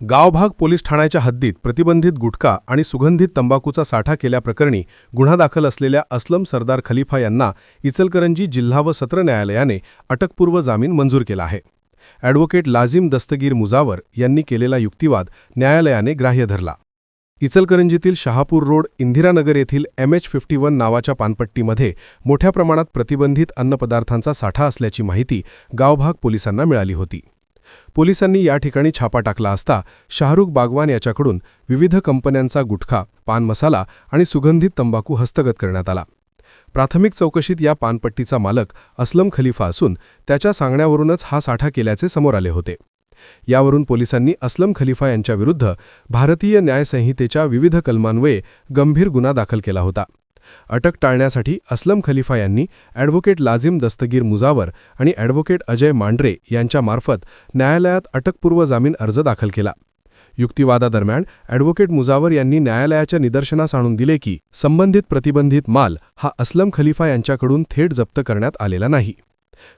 गावभाग police ठाण्याच्या हद्दीत प्रतिबंधित गुटखा आणि सुगंधित तंबाखूचा साठा केल्याप्रकरणी गुन्हा दाखल असलेल्या असलम सरदार खलिफा यांना इचलकरंजी जिल्हा व सत्र न्यायालयाने अटकपूर्व जामीन मंजूर केला आहे. ॲडव्होकेट लाझिम दस्तगीर मुजावर यांनी केलेला युक्तिवाद न्यायालयाने ग्राह्य धरला. इचलकरंजीतील शहापूर रोड इंदिरानगर येथील MH51 नावाच्या पानपट्टीमध्ये मोठ्या प्रमाणात प्रतिबंधित अन्नपदार्थांचा साठा असल्याची माहिती गावभाग पोलिसांना मिळाली होती. पोलिसांनी या ठिकाणी छापा टाकला असता शाहरुख बागवान याच्याकडून विविध कंपन्यांचा गुटखा, पान मसाला आणि सुगंधित तंबाखू हस्तगत करण्यात आला. प्राथमिक चौकशीत या पानपट्टीचा मालक असलम खलिफा असून त्याच्या सांगण्यावरूनच हा साठा केल्याचे समोर आले होते. यावरून पोलिसांनी असलम खलिफा यांच्याविरुद्ध भारतीय न्याय संहितेच्या विविध कलमान्वये गंभीर गुन्हा दाखल केला होता. अटक टाळण्यासाठी असलम खलिफा यांनी ॲडव्होकेट लाझिम दस्तगीर मुजावर आणि ॲडव्होकेट अजय मांढरे यांच्यामार्फत न्यायालयात अटकपूर्व जामीन अर्ज दाखल केला. युक्तिवादादरम्यान ॲडव्होकेट मुजावर यांनी न्यायालयाच्या निदर्शनास आणून दिले की संबंधित प्रतिबंधित माल हा असलम खलिफा यांच्याकडून थेट जप्त करण्यात आलेला नाही.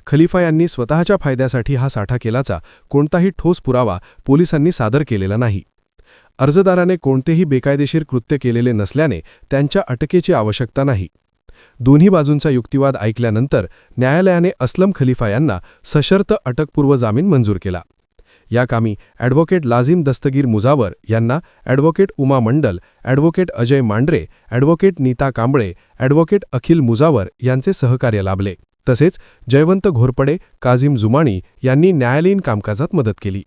खलिफा यांनी स्वतःच्या फायद्यासाठी हा साठा केल्याचा कोणताही ठोस पुरावा पोलिसांनी सादर केलेला नाही. अर्जदाराने कोणतेही बेकायदेशीर कृत्य केलेले नसल्याने त्यांच्या अटकेची आवश्यकता नाही. दोन्ही बाजूंचा युक्तिवाद ऐकल्यानंतर न्यायालयाने असलम खलिफा यांना सशर्त अटकपूर्व जामीन मंजूर केला. या कामी ॲडव्होकेट लाझिम दस्तगीर मुजावर यांना advocate Uma Mandal, advocate Ajay Mandhare, advocate Nita Kamble, advocate Akhil Mujawar यांचे सहकार्य लाभले. तसेच जयवंत घोरपडे, काझिम जुमाणी यांनी न्यायालयीन कामकाजात मदत केली.